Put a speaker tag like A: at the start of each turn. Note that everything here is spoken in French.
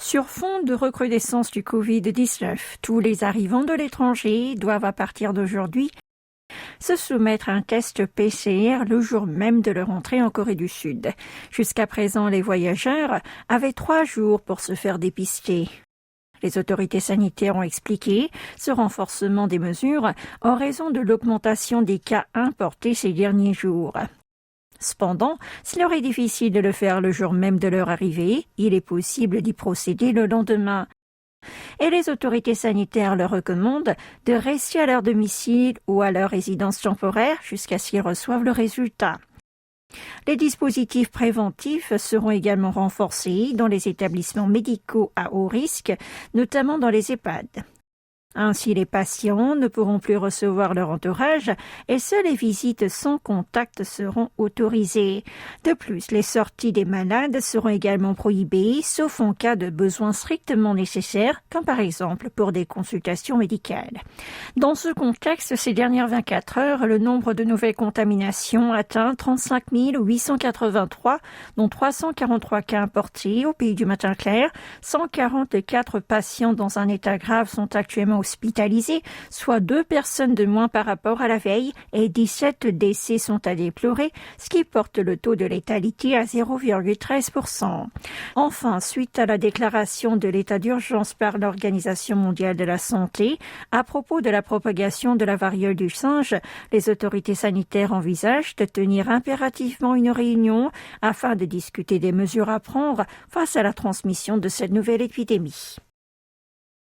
A: Sur fond de recrudescence du Covid-19, tous les arrivants de l'étranger doivent à partir d'aujourd'hui se soumettre à un test PCR le jour même de leur entrée en Corée du Sud. Jusqu'à présent, les voyageurs avaient 3 jours pour se faire dépister. Les autorités sanitaires ont expliqué ce renforcement des mesures en raison de l'augmentation des cas importés ces derniers jours. Cependant, s'il leur est difficile de le faire le jour même de leur arrivée, il est possible d'y procéder le lendemain. Et les autorités sanitaires leur recommandent de rester à leur domicile ou à leur résidence temporaire jusqu'à ce qu'ils reçoivent le résultat. Les dispositifs préventifs seront également renforcés dans les établissements médicaux à haut risque, notamment dans les EHPAD. Ainsi, les patients ne pourront plus recevoir leur entourage et seules les visites sans contact seront autorisées. De plus, les sorties des malades seront également prohibées, sauf en cas de besoins strictement nécessaires, comme par exemple pour des consultations médicales. Dans ce contexte, ces dernières 24 heures, le nombre de nouvelles contaminations atteint 35 883, dont 343 cas importés au pays du matin clair. 144 patients dans un état grave sont actuellement hospitalisés, soit 2 personnes de moins par rapport à la veille et 17 décès sont à déplorer, ce qui porte le taux de létalité à 0,13%. Enfin, suite à la déclaration de l'état d'urgence par l'Organisation mondiale de la santé à propos de la propagation de la variole du singe, les autorités sanitaires envisagent de tenir impérativement une réunion afin de discuter des mesures à prendre face à la transmission de cette nouvelle épidémie.